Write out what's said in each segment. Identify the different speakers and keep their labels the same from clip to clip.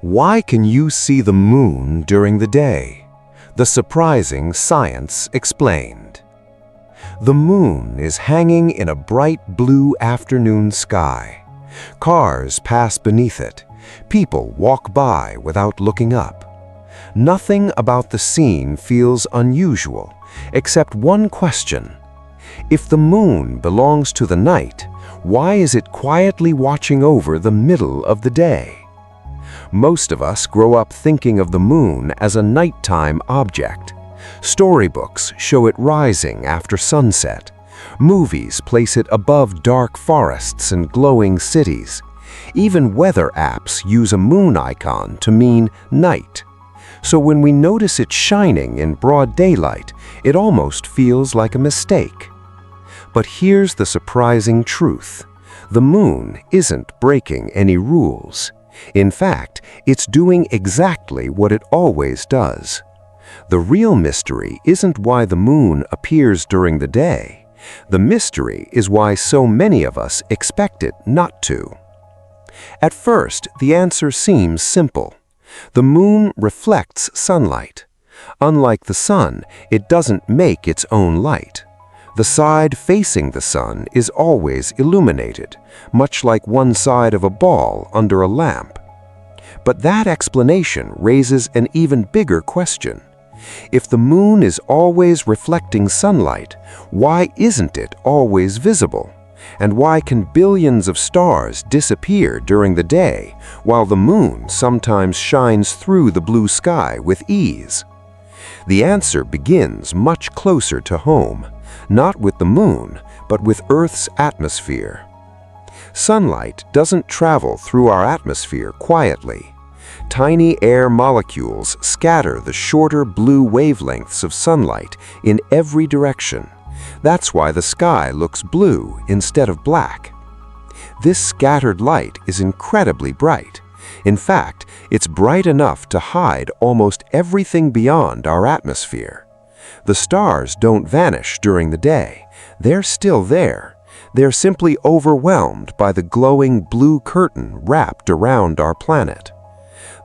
Speaker 1: Why can you see the moon during the day? The surprising science explained. The moon is hanging in a bright blue afternoon sky. Cars pass beneath it. People walk by without looking up. Nothing about the scene feels unusual, except one question. If the moon belongs to the night, why is it quietly watching over the middle of the day? Most of us grow up thinking of the moon as a nighttime object. Storybooks show it rising after sunset. Movies place it above dark forests and glowing cities. Even weather apps use a moon icon to mean night. So when we notice it shining in broad daylight, it almost feels like a mistake. But here's the surprising truth. The moon isn't breaking any rules. In fact, it's doing exactly what it always does. The real mystery isn't why the moon appears during the day. The mystery is why so many of us expect it not to. At first, the answer seems simple. The moon reflects sunlight. Unlike the sun, it doesn't make its own light. The side facing the sun is always illuminated, much like one side of a ball under a lamp. But that explanation raises an even bigger question. If the moon is always reflecting sunlight, why isn't it always visible? And why can billions of stars disappear during the day, while the moon sometimes shines through the blue sky with ease? The answer begins much closer to home, not with the moon, but with Earth's atmosphere. Sunlight doesn't travel through our atmosphere quietly. Tiny air molecules scatter the shorter blue wavelengths of sunlight in every direction. That's why the sky looks blue instead of black. This scattered light is incredibly bright. In fact, it's bright enough to hide almost everything beyond our atmosphere. The stars don't vanish during the day. They're still there. They're simply overwhelmed by the glowing blue curtain wrapped around our planet.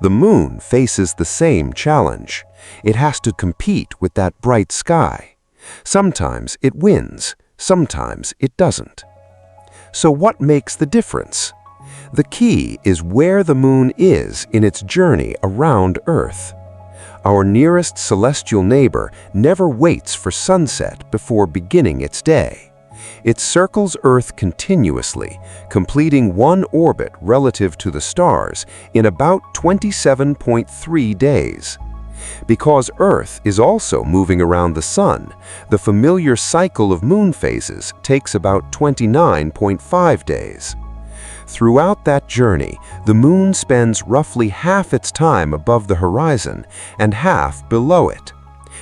Speaker 1: The moon faces the same challenge. It has to compete with that bright sky. Sometimes it wins, sometimes it doesn't. So what makes the difference? The key is where the moon is in its journey around Earth. Our nearest celestial neighbor never waits for sunset before beginning its day. It circles Earth continuously, completing one orbit relative to the stars in about 27.3 days. Because Earth is also moving around the Sun, the familiar cycle of moon phases takes about 29.5 days. Throughout that journey, the moon spends roughly half its time above the horizon and half below it.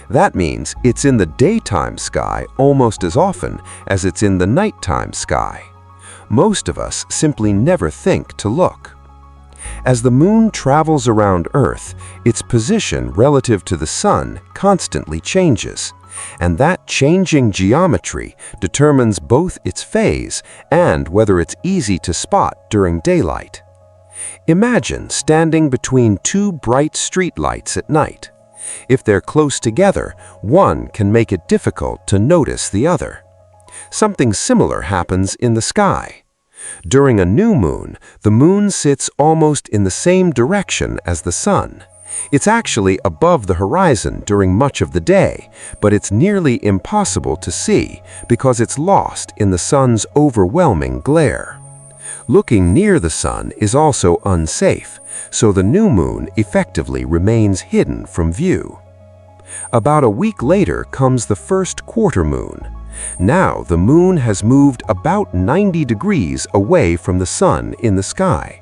Speaker 1: That means it's in the daytime sky almost as often as it's in the nighttime sky. Most of us simply never think to look. As the moon travels around Earth, its position relative to the sun constantly changes, and that changing geometry determines both its phase and whether it's easy to spot during daylight. Imagine standing between two bright streetlights at night. If they're close together, one can make it difficult to notice the other. Something similar happens in the sky. During a new moon, the moon sits almost in the same direction as the sun. It's actually above the horizon during much of the day, but it's nearly impossible to see because it's lost in the sun's overwhelming glare. Looking near the sun is also unsafe, so the new moon effectively remains hidden from view. About a week later comes the first quarter moon. Now the moon has moved about 90 degrees away from the sun in the sky.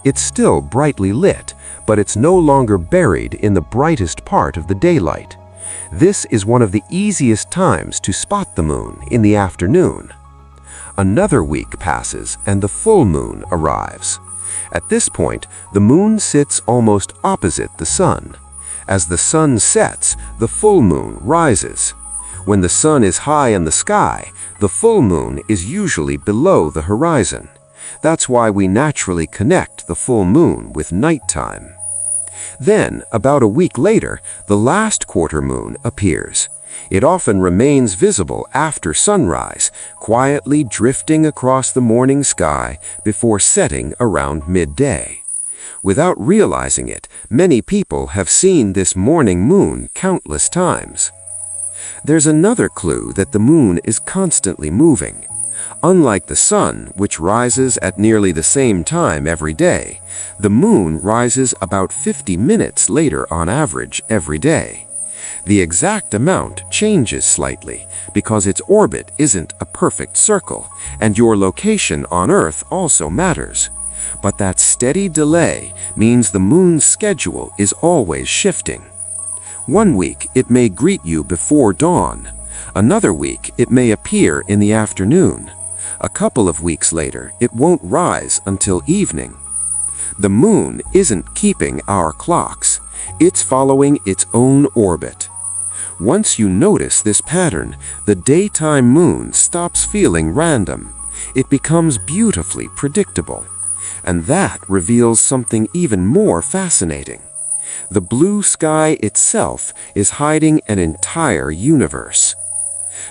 Speaker 1: It's still brightly lit, but it's no longer buried in the brightest part of the daylight. This is one of the easiest times to spot the moon, in the afternoon. Another week passes and the full moon arrives. At this point, the moon sits almost opposite the sun. As the sun sets, the full moon rises. When the sun is high in the sky, the full moon is usually below the horizon. That's why we naturally connect the full moon with nighttime.
Speaker 2: Then, about a week later, the last quarter moon appears. It often remains visible after sunrise, quietly drifting across the morning sky before setting around midday. Without realizing it, many people have seen this morning moon countless times. There's another clue that the moon is constantly moving. Unlike the sun, which rises at nearly the same time every day, the moon rises about 50 minutes later on average every day. The exact amount changes slightly because its orbit isn't a perfect circle, and your location on Earth also matters. But that steady delay means the moon's schedule is always shifting. One week it may greet you before dawn. Another week it may appear in the afternoon. A couple of weeks later it won't rise until evening. The moon isn't keeping our clocks. It's following its own orbit. Once you notice this pattern, the daytime moon stops feeling random. It becomes beautifully predictable. And that reveals something even more fascinating. The blue sky itself is hiding an entire universe.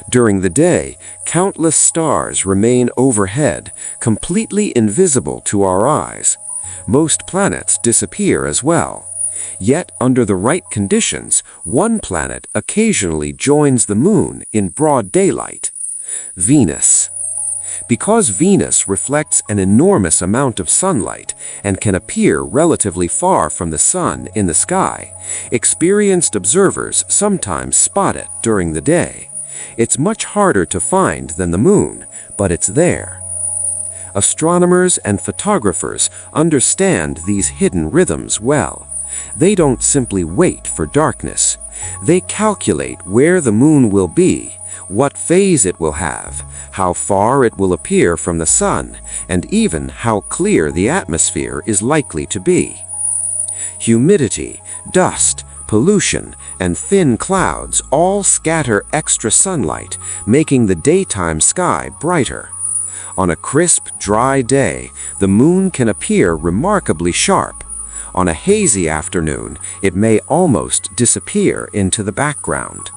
Speaker 2: During the day, countless stars remain overhead, completely invisible to our eyes. Most planets disappear as well. Yet, under the right conditions, one planet occasionally joins the moon in broad daylight: Venus. Because Venus reflects an enormous amount of sunlight and can appear relatively far from the sun in the sky, experienced observers sometimes spot it during the day. It's much harder to find than the moon, but it's there. Astronomers and photographers understand these hidden rhythms well. They don't simply wait for darkness. They calculate where the moon will be, what phase it will have, how far it will appear from the sun, and even how clear the atmosphere is likely to be. Humidity, dust, pollution, and thin clouds all scatter extra sunlight, making the daytime sky brighter. On a crisp, dry day, the moon can appear remarkably sharp. On a hazy afternoon, it may almost disappear into the background.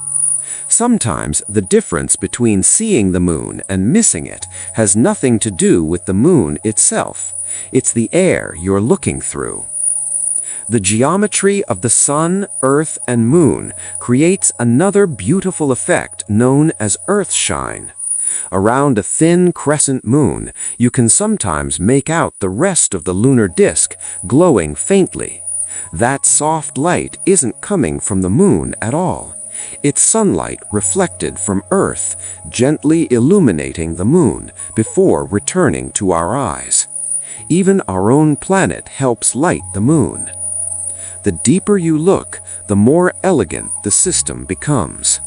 Speaker 2: Sometimes the difference between seeing the moon and missing it has nothing to do with the moon itself. It's the air you're looking through. The geometry of the sun, earth, and moon creates another beautiful effect known as earthshine. Around a thin crescent moon, you can sometimes make out the rest of the lunar disk glowing faintly. That soft light isn't coming from the moon at all. It's sunlight reflected from Earth, gently illuminating the moon before returning to our eyes. Even our own planet helps light the moon. The deeper you look, the more elegant the system becomes.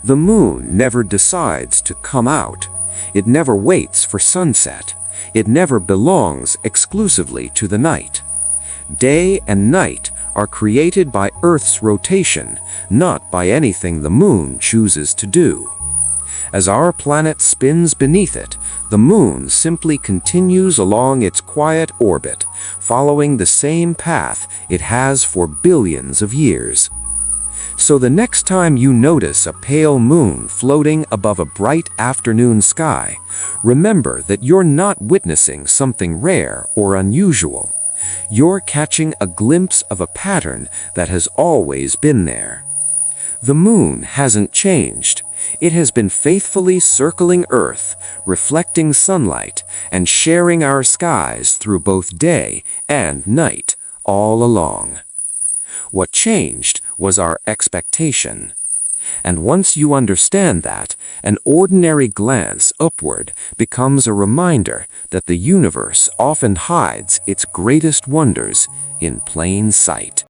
Speaker 2: The moon never decides to come out. It never waits for sunset. It never belongs exclusively to the night. Day and night are created by Earth's rotation, not by anything the moon chooses to do. As our planet spins beneath it, the moon simply continues along its quiet orbit, following the same path it has for billions of years. So the next time you notice a pale moon floating above a bright afternoon sky, remember that you're not witnessing something rare or unusual. You're catching a glimpse of a pattern that has always been there. The moon hasn't changed. It has been faithfully circling Earth, reflecting sunlight, and sharing our skies through both day and night all along. What changed was our expectation. And once you understand that, an ordinary glance upward becomes a reminder that the universe often hides its greatest wonders in plain sight.